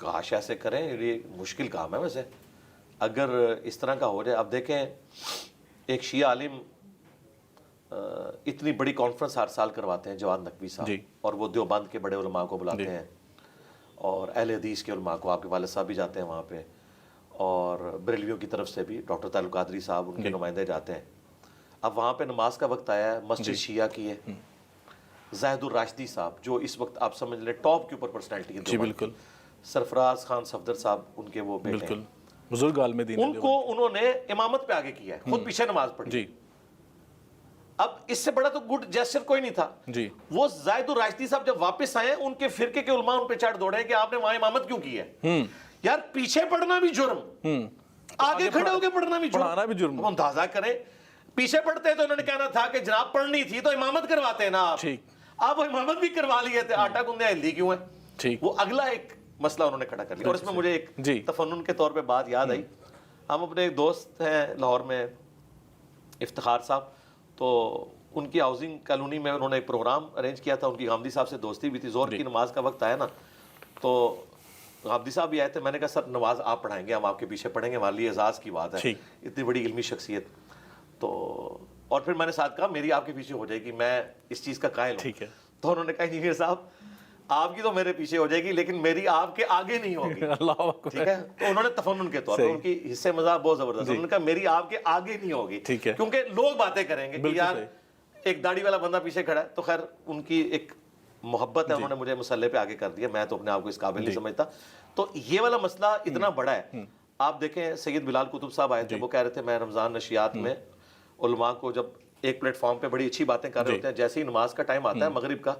کاش ایسے کریں, یہ مشکل کام ہے ویسے اگر اس طرح کا ہو جائے. اب دیکھیں ایک شیعہ عالم اتنی بڑی کانفرنس ہر سال کرواتے ہیں جواد نقوی صاحب, اور وہ دیوبند کے بڑے علماء کو بلاتے ہیں اور اہل حدیث کے علماء کو, آپ کے والد صاحب بھی جاتے ہیں وہاں پہ, اور بریلویوں کی طرف سے بھی ڈاکٹر تعلق قادری صاحب ان کے نمائندے جاتے ہیں. اب وہاں پہ نماز کا وقت آیا ہے, مسجد شیعہ کی ہے, زاہد الراشدی صاحب جو اس وقت آپ سمجھ لیں ٹاپ کے اوپر پرسنالٹی ہے, بالکل, سرفراز خان صفدر صاحب ان کے وہ بیٹے ہیں, بزرگ عالم دین, ان کو انہوں نے امامت پہ آگے کیا ہے, خود پیچھے نماز پڑھی. اب اس سے بڑا تو گڈ جیسچر کوئی نہیں تھا. وہ زاہد الراشدی صاحب جب واپس آئے ان کے فرقے کے علماء ان پہ چڑھ دوڑے کہ آپ نے وہاں امامت کیوں کی ہے. یار پیچھے پڑھنا بھی جرم, آگے کھڑے ہو کے پڑھنا بھی جرم. اندازہ کریں, پیچھے پڑھتے تو انہوں نے کہنا تھا کہ جناب پڑھنی تھی تو امامت کرواتے ہیں نا آپ وہ امامت بھی کروا لیے تھے, آٹا گوندے ہلدی کیوں ہے. وہ اگلا ایک مسئلہ انہوں نے کھڑا کر لیا. اور اس میں مجھے ایک تفنن کے طور پہ بات یاد آئی. ہم اپنے ایک دوست ہیں لاہور میں افتخار صاحب, تو ان کی ہاؤسنگ کالونی میں انہوں نے ایک پروگرام ارینج کیا تھا, ان کی غامدی صاحب سے دوستی بھی تھی. زور کی نماز کا وقت آیا نا تو غامدی صاحب بھی آئے تھے. میں نے کہا سر نماز آپ پڑھائیں گے, ہم آپ کے پیچھے پڑھیں گے, ہمارے لیے اعزاز کی بات ہے, اتنی بڑی علمی شخصیت. تو اور پھر میں نے ساتھ کہا میری آپ کے پیچھے ہو جائے گی, میں اس چیز کا قائل ہوں. تو انہوں نے کہا انجینئر صاحب آپ کی تو میرے پیچھے ہو جائے گی لیکن میری آپ کے آگے نہیں ہوگی. ٹھیک ہے, تو انہوں نے تفنن کے طور پر, ان کی حصے مزاح بہت زبردست, انہوں نے کہا میری آپ کے آگے نہیں ہوگی کیونکہ لوگ باتیں کریں گے کہ یار ایک داڑھی والا بندہ پیچھے کھڑا ہے. تو خیر ان کی ایک محبت ہے, انہوں نے مجھے مسئلے پہ آگے کر دیا, میں تو اپنے آپ کو اس قابل نہیں سمجھتا. تو یہ والا مسئلہ اتنا بڑا ہے. آپ دیکھیں سید بلال قطب صاحب آئے تھے, وہ کہہ رہے تھے میں رمضان نشریات میں علماء کو جب ایک پلیٹ فارم پہ بڑی اچھی باتیں کر رہے ہوتے ہیں, جیسے ہی نماز کا ٹائم آتا ہے مغرب کا,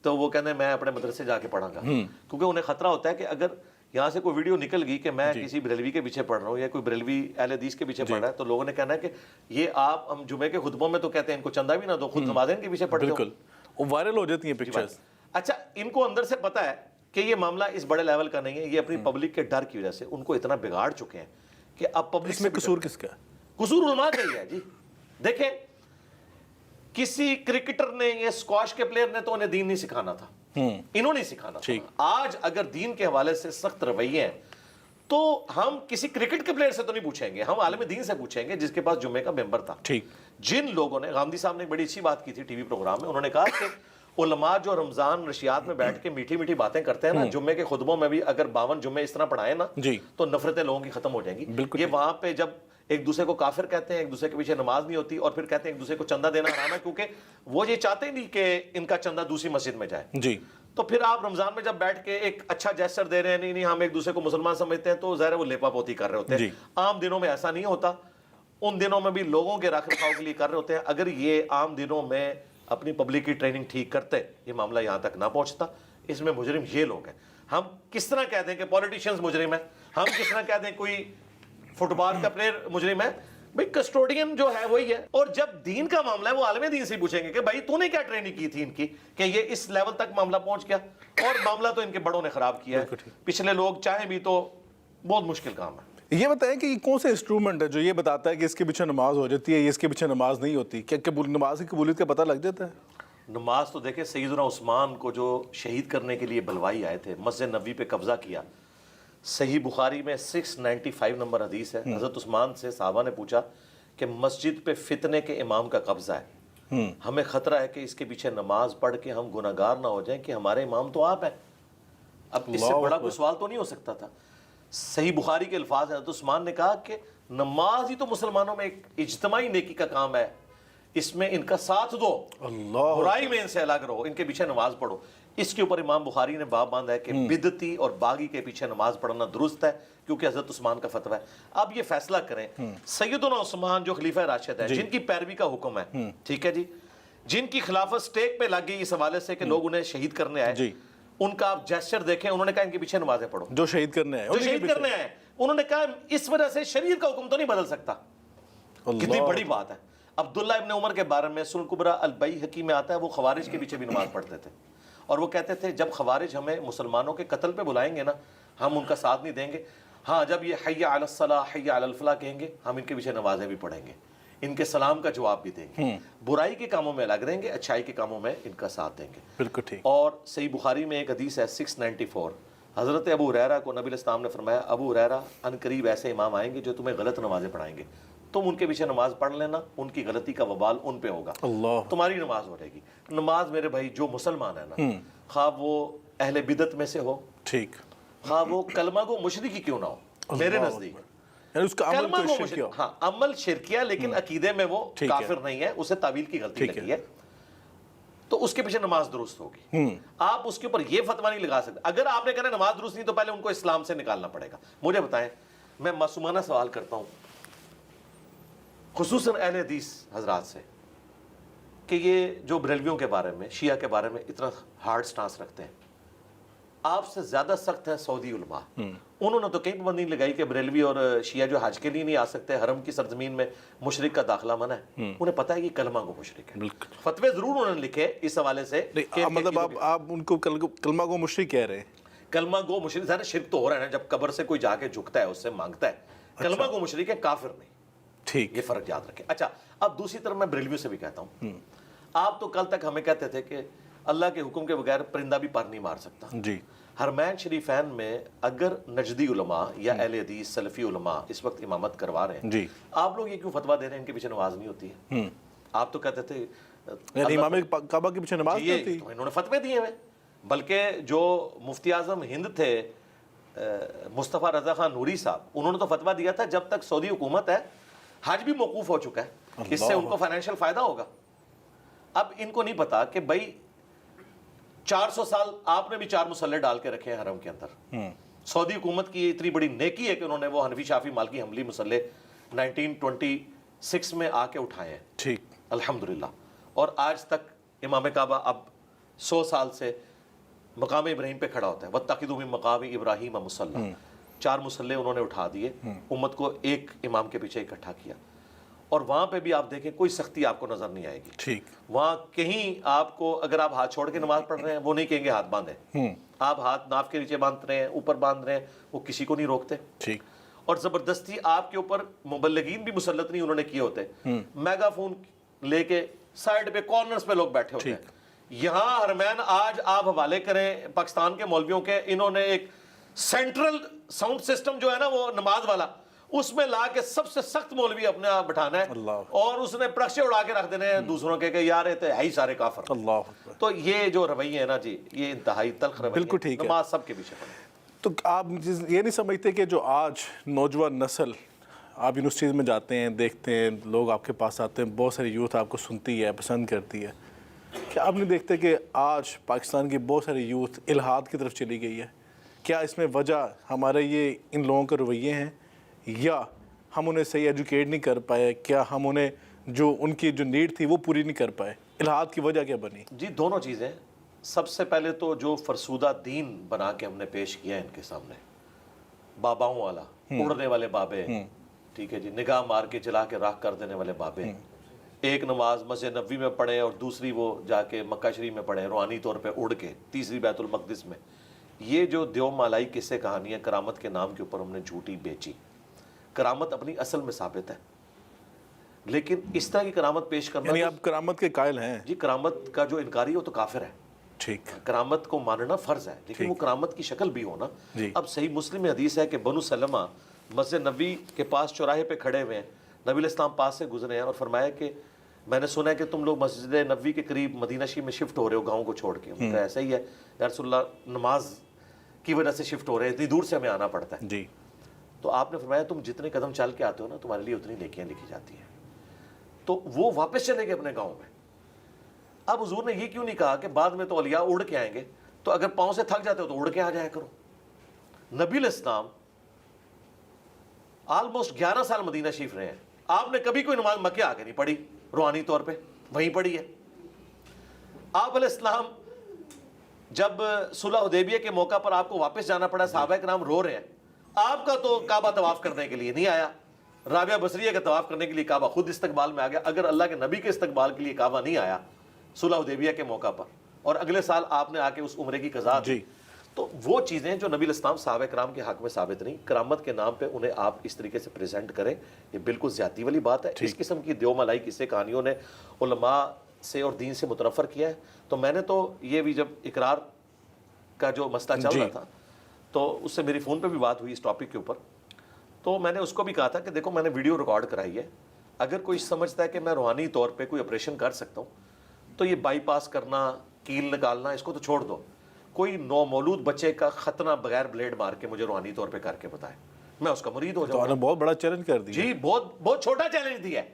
تو وہ کہتے ہیں میں اپنے مدرسے جا کے پڑھاں گا, کیونکہ انہیں خطرہ ہوتا ہے کہ اگر یہاں سے کوئی ویڈیو نکل گئی کہ میں کسی بریلوی کے پیچھے پڑھ رہا ہوں یا کوئی بریلوی اہل حدیث کے پیچھے پڑھ رہا ہے, تو لوگوں نے کہنا ہے کہ یہ آپ, ہم جمعے کے خطبوں میں تو کہتے ہیں ان کو چندہ بھی نہ دو, خود نمازیں ان کے پیچھے پڑھتے ہو, وائرل ہو جاتی ہیں پکچرز. اچھا ان کو اندر سے پتا ہے کہ یہ معاملہ اس بڑے لیول کا نہیں ہے, یہ اپنی پبلک کے ڈر کی وجہ سے ان کو اتنا بگاڑ چکے ہیں کہ اب پبلک اس میں قصور کس کا ہے؟ قصور علماء کا ہی ہے جی. دیکھیں کسی کرکٹر نے یا اسکواش کے پلیئر نے تو انہیں دین نہیں سکھانا تھا, انہوں نے سکھانا تھا. آج اگر دین کے حوالے سے سخت رویے ہیں تو ہم کسی کرکٹ کے پلیئر سے تو نہیں پوچھیں گے, ہم عالم دین سے پوچھیں گے جس کے پاس جمعے کا ممبر تھا. جن لوگوں نے, غامدی صاحب نے ایک بڑی اچھی بات کی تھی ٹی وی پروگرام میں, انہوں نے کہا کہ علماء جو رمضان نشریات میں بیٹھ کے میٹھی میٹھی باتیں کرتے ہیں نا, جمعے کے خطبوں میں بھی اگر 52 جمعے اس طرح پڑھائیں نا تو نفرتیں لوگوں کی ختم ہو جائیں گی. یہ وہاں پہ جب ایک دوسرے کو کافر کہتے ہیں, ایک دوسرے کے پیچھے نماز نہیں ہوتی, اور پھر کہتے ہیں ایک دوسرے کو چندہ دینا حرام ہے کیونکہ وہ یہ چاہتے نہیں کہ ان کا چندہ دوسری مسجد میں جائے. تو پھر آپ رمضان میں جب بیٹھ کے ایک اچھا جیسچر دے رہے ہیں, نہیں ہم ایک دوسرے کو مسلمان سمجھتے ہیں, تو ظاہر ہے وہ لیپا پوتی کر رہے ہوتے ہیں. عام دنوں میں ایسا نہیں ہوتا, ان دنوں میں بھی لوگوں کے رکھ رکھاؤ کے لیے کر رہے ہوتے ہیں. اگر یہ عام دنوں میں اپنی پبلک کی ٹریننگ ٹھیک کرتے, یہ معاملہ یہاں تک نہ پہنچتا. اس میں مجرم یہ لوگ ہیں. ہم کس طرح کہہ دیں کہ پولیٹیشنز مجرم ہیں, ہم کس طرح کہہ دیں کوئی فٹ بال کا پلیئر مجرم ہے, بھائی کسٹوڈین جو ہے وہی ہے. اور جب دین کا معاملہ ہے وہ عالم دین سے پوچھیں گے کہ بھائی تو نے کیا ٹریننگ کی تھی ان کی کہ یہ اس لیول تک معاملہ پہنچ گیا. اور معاملہ تو ان کے بڑوں نے خراب کیا ہے, پچھلے لوگ چاہیں بھی تو بہت مشکل کام ہے. یہ بتائیں کہ یہ کون سا انسٹرومنٹ ہے جو یہ بتاتا ہے کہ اس کے پیچھے نماز ہو جاتی ہے, یہ اس کے پیچھے نماز نہیں ہوتی؟ کیا نماز کی قبولیت کا پتہ لگ جاتا ہے؟ نماز تو دیکھیں سیدنا عثمان کو جو شہید کرنے کے لیے بلوائی آئے تھے, مسجد نبوی پہ قبضہ کیا, صحیح بخاری میں 695 نمبر حدیث ہے. حضرت عثمان سے صحابہ نے پوچھا کہ مسجد پہ فتنے کے امام کا قبضہ ہے, ہمیں خطرہ ہے کہ اس کے پیچھے نماز پڑھ کے ہم گناہگار نہ ہو جائیں کہ ہمارے امام تو آپ ہیں. اب اس سے بڑا کوئی سوال تو نہیں ہو سکتا تھا. صحیح بخاری کے الفاظ ہیں, حضرت عثمان نے کہا کہ نماز ہی تو مسلمانوں میں ایک اجتماعی نیکی کا کام ہے, اس میں ان کا ساتھ دو, برائی میں ان سے الگ رہو, ان کے پیچھے نماز پڑھو. اس کے اوپر امام بخاری نے باب باندھا ہے کہ بدعتی اور باغی کے پیچھے نماز پڑھنا درست ہے کیونکہ حضرت عثمان کا فتویٰ ہے. اب یہ فیصلہ کریں, سیدنا عثمان جو خلیفہ راشد ہیں, جن کی پیروی کا حکم ہے, ٹھیک ہے جی, جن کی خلافت سٹیک پہ لگ گئی اس حوالے سے کہ لوگ انہیں شہید کرنے آئے, ان کا آپ جیسچر دیکھیں, انہوں نے کہا ان کے پیچھے نمازیں پڑھو. جو شہید کرنے آئے انہوں نے کہا اس وجہ سے شریعت کا حکم تو نہیں بدل سکتا. کتنی بڑی بات ہے. عبداللہ ابن عمر کے بارے میں سنن کبریٰ البیہقی میں آتا ہے, وہ خوارج کے پیچھے بھی نماز پڑھتے تھے, اور وہ کہتے تھے جب خوارج ہمیں مسلمانوں کے قتل پہ بلائیں گے نا, ہم ان کا ساتھ نہیں دیں گے. ہاں جب یہ حی علی الصلاح حی علی الفلاح کہیں گے, ہم ان کے پیچھے نمازیں بھی پڑھیں گے, ان کے سلام کا جواب بھی دیں گے, برائی کے کاموں میں الگ رہیں گے, اچھائی کے کاموں میں ان کا ساتھ دیں گے. بالکل ٹھیک. اور صحیح بخاری میں ایک حدیث ہے 694, حضرت ابو ہریرہ کو نبی علیہ السلام نے فرمایا ابو ہریرہ ان قریب ایسے امام آئیں گے جو تمہیں غلط نمازیں پڑھائیں گے، تم ان کے پیچھے نماز پڑھ لینا، ان کی غلطی کا وبال ان پہ ہوگا، اللہ تمہاری نماز ہو رہے گی۔ نماز میرے بھائی جو مسلمان ہے نا، خواہ وہ اہل بدعت میں سے ہو، ٹھیک، خواہ وہ کلمہ گو مشرکی کیوں نہ ہو، میرے نزدیک یعنی اس کا عمل کلمہ کوئی گو شرک مشرک، ہو، ہاں عمل شرکیہ لیکن عقیدے میں وہ ٹھیک ہے، کافر نہیں ہے، اسے تعویل کی غلطی ٹھیک ہے، لگی ہے، تو اس کے پیچھے نماز درست ہوگی۔ آپ اس کے اوپر یہ فتویٰ نہیں لگا سکتے۔ اگر آپ نے کہنا نماز درست نہیں تو پہلے ان کو اسلام سے نکالنا پڑے گا۔ مجھے بتائیں، میں معصومانہ سوال کرتا ہوں خصوصاً اہل حدیث حضرات سے کہ یہ جو بریلویوں کے بارے میں، شیعہ کے بارے میں اتنا ہارڈ سٹانس رکھتے ہیں، آپ سے زیادہ سخت ہے سعودی علماء۔ انہوں نے تو کہیں پابندی نہیں لگائی کہ بریلوی اور شیعہ جو حج کے لیے نہیں آ سکتے، حرم کی سرزمین میں مشرک کا داخلہ منع ہے۔ انہیں پتہ ہے کہ کلمہ کو مشرک ہے، فتوے ضرور انہوں نے لکھے اس حوالے سے کہ مطلب آپ ان کو کلمہ کو مشرک کہہ رہے ہیں؟ کلمہ گو مشرک، ظاہر شرک تو ہو رہا ہے نا، جب قبر سے کوئی جا کے جھکتا ہے اس سے مانگتا ہے، کلمہ گو مشرک ہے، کافر نہیں۔ ٹھیک، یہ فرق یاد رکھیں۔ اچھا، اب دوسری طرف میں بریلویوں سے بھی کہتا ہوں، آپ تو کل تک ہمیں کہتے تھے کہ اللہ کے حکم کے بغیر پرندہ بھی پر نہیں مار سکتا۔ جی، حرمین شریفین میں اگر نجدی علماء یا اہل حدیث سلفی علماء اس وقت امامت کروا رہے ہیں، جی، آپ لوگ یہ کیوں فتویٰ دے رہے ہیں ان کے پیچھے نماز نہیں ہوتی ہے؟ آپ تو کہتے تھے یعنی امام کعبہ کے پیچھے نماز نہیں ہوتی؟ تو انہوں نے فتوے دیے ہوئے، بلکہ جو مفتی اعظم ہند تھے مصطفیٰ رضا خان نوری صاحب، انہوں نے تو فتویٰ دیا تھا جب تک سعودی حکومت ہے حج بھی موقوف ہو چکا ہے، اس سے ان کو فائنینشیل فائدہ ہوگا۔ اب ان کو نہیں پتا کہ بھائی 400 سال آپ نے بھی 4 مسلح ڈال کے رکھے ہیں حرم کے اندر۔ سعودی حکومت کی اتنی بڑی نیکی ہے کہ انہوں نے وہ حنفی شافی مالکی حنبلی مسلح 1926 میں آ کے اٹھائے ہیں، ٹھیک، الحمدللہ، اور آج تک امام کعبہ اب 100 سال سے مقام ابراہیم پہ کھڑا ہوتا ہے، وَاتَّخِذُوا مِن مَقَامِ إِبْرَاهِيمَ مُصَلًّى، 4 مسلح انہوں نے اٹھا دیے، امت کو ایک امام کے پیچھے اکٹھا کیا، اور وہاں پہ بھی آپ دیکھیں کوئی سختی آپ کو نظر نہیں آئے گی۔ ٹھیک، وہاں کہیں آپ کو اگر آپ ہاتھ چھوڑ کے نماز پڑھ رہے ہیں وہ نہیں کہیں گے ہاتھ باندھیں، آپ ہاتھ ناف کے نیچے باندھ رہے ہیں، اوپر باندھ رہے ہیں، وہ کسی کو نہیں روکتے۔ ٹھیک، اور زبردستی آپ کے اوپر مبلغین بھی مسلط نہیں انہوں نے کیے ہوتے، میگا فون لے کے سائیڈ پہ کارنرز پہ لوگ بیٹھے ہوتے ہیں۔ یہاں حرمین آج آپ حوالے کریں پاکستان کے مولویوں کے، انہوں نے ایک سینٹرل ساؤنڈ سسٹم جو ہے نا وہ نماز والا، اس میں لا کے سب سے سخت مولوی اپنے آپ بٹھانا ہے، اور اس نے پرکشے اڑا کے رکھ دینے ہیں دوسروں کے کہ یار یہ تو ہے ہی سارے کافر۔ اللہ اکبر۔ تو یہ جو رویے ہیں نا جی، یہ انتہائی تلخ رویے، بالکل ٹھیک ہے۔ نماز سب کے پیچھے پڑے۔ تو آپ یہ نہیں سمجھتے کہ جو آج نوجوان نسل، آپ یونیورسٹیز میں جاتے ہیں، دیکھتے ہیں لوگ آپ کے پاس آتے ہیں، بہت ساری یوتھ آپ کو سنتی ہے، پسند کرتی ہے، کیا آپ نہیں دیکھتے کہ آج پاکستان کی بہت ساری یوتھ الحاد کی طرف چلی گئی ہے؟ کیا اس میں وجہ ہمارے یہ ان لوگوں کے رویے ہیں، یا ہم انہیں صحیح ایجوکیٹ نہیں کر پائے؟ کیا ہم انہیں جو ان کی جو نیڈ تھی وہ پوری نہیں کر پائے؟ الحاد کی وجہ کیا بنی؟ جی دونوں چیزیں۔ سب سے پہلے تو جو فرسودہ دین بنا کے ہم نے پیش کیا ہے ان کے سامنے، باباؤں والا، اڑنے والے بابے، ٹھیک ہے جی، نگاہ مار کے جلا کے راکھ کر دینے والے بابے، ایک نماز مسجد نبوی میں پڑھیں اور دوسری وہ جا کے مکہ شریف میں پڑھیں روحانی طور پہ اڑ کے، تیسری بیت المقدس میں۔ یہ جو دیو مالائی قصے کہانیاں کرامت کے نام کے اوپر ہم نے جھوٹی بیچی۔ کرامت اپنی اصل میں ثابت ہے، لیکن اس طرح کی کرامت پیش کرنا، یعنی آپ کرامت کے قائل ہیں؟ جی کرامت کا جو انکاری ہے وہ تو کافر ہے۔ ٹھیک، کرامت کو ماننا فرض ہے، لیکن وہ کرامت کی شکل بھی ہونا۔ اب صحیح مسلم میں حدیث ہے کہ بنو سلمہ مسجد نبی کے پاس چوراہے پہ کھڑے ہوئے ہیں، نبی علیہ السلام پاس سے گزرے ہیں اور فرمایا کہ میں نے سنا ہے کہ تم لوگ مسجد نبوی کے قریب مدینہ شریف میں شفٹ ہو رہے ہو گاؤں کو چھوڑ کے۔ ان کا ایسا ہی ہے یا رسول اللہ، نماز کی وجہ سے شفٹ ہو رہے ہیں، اتنی دور سے ہمیں آنا پڑتا ہے۔ جی، تو آپ نے فرمایا تم جتنے قدم چل کے آتے ہو نا تمہارے لیے اتنی نیکیاں لکھی جاتی ہیں۔ تو وہ واپس چلے گئے اپنے گاؤں میں۔ اب حضور نے یہ کیوں نہیں کہا کہ بعد میں تو اولیاء اڑ کے آئیں گے، تو اگر پاؤں سے تھک جاتے ہو تو اڑ کے آ جایا کرو۔ نبی علیہ السلام آلموسٹ 11 سال مدینہ شریف رہے ہیں، آپ نے کبھی کوئی نماز مکے آ کے نہیں پڑھی، روحانی طور پہ وہیں پڑھی ہے۔ آپ علیہ السلام جب صلح حدیبیہ کے موقع پر آپ کو واپس جانا پڑا، صحابہ کرام رو رہے ہیں، آپ کا تو کعبہ طواف کرنے کے لیے نہیں آیا، رابعہ بصریہ کا طواف کرنے کے لیے کعبہ خود استقبال میں آ گیا۔ اگر اللہ کے نبی کے استقبال کے لیے کعبہ نہیں آیا صلح حدیبیہ کے موقع پر، اور اگلے سال آپ نے آ کے اس عمرے کی قضا دی، تو وہ چیزیں جو نبی علیہ السلام صحابہ کرام کے حق میں ثابت نہیں، کرامت کے نام پہ انہیں آپ اس طریقے سے پریزنٹ کریں، یہ بالکل زیادتی والی بات ہے۔ اس قسم کی دیو ملائی قصے کہانیوں نے علماء سے اور دین سے متنفر کیا ہے۔ تو میں نے تو یہ بھی جب اقرار کا جو مسئلہ چل رہا تھا تو اس سے میری فون پہ بھی بات ہوئی اس ٹاپک کے اوپر. تو میں نے اس کو بھی کہا تھا کہ دیکھو میں نے ویڈیو ریکارڈ کرائی ہے, اگر کوئی سمجھتا ہے کہ میں روحانی طور پہ کوئی آپریشن کر سکتا ہوں تو یہ بائی پاس کرنا, کیل نکالنا, اس کو تو چھوڑ دو. کوئی نومولود بچے کا ختنہ بغیر بلیڈ مار کے مجھے روحانی طور پہ کر کے بتائے, میں اس کا مرید ہو جاؤں. تو بہت بڑا چیلنج کر دیا. جی بہت چھوٹا چیلنج دیا ہے,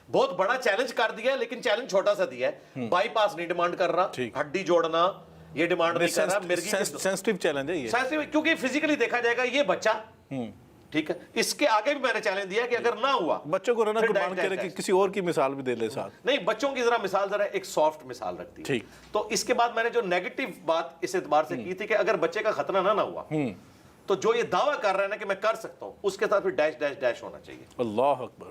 بہت بڑا چیلنج کر دیا ہے, لیکن چیلنج چھوٹا سا دیا ہے. بائی پاس نہیں ڈیمانڈ کر رہا, ہڈی جوڑنا یہ ڈیمانڈ نہیں کر رہا. سینسٹیو چیلنج ہے یہ, کیونکہ فزیکلی دیکھا جائے گا یہ بچہ, ٹھیک ہے, اس کے آگے بھی میں نے چیلنج دیا کہ اگر نہ ہوا بچوں کو رہنا قربان کرے کہ کسی اور کی مثال بھی دے لے ساتھ. نہیں, بچوں کی ذرا مثال ذرا ایک سافٹ مثال رکھتی ہے. تو اس کے بعد میں نے جو نیگیٹو بات اس اعتبار سے کی تھی کہ اگر بچے کا ختنہ نہ ہوا تو جو یہ دعویٰ کر رہا ہے نا کہ میں کر سکتا ہوں, اس کے ساتھ پھر ڈیش ڈیش ڈیش ہونا چاہیے. اللہ اکبر.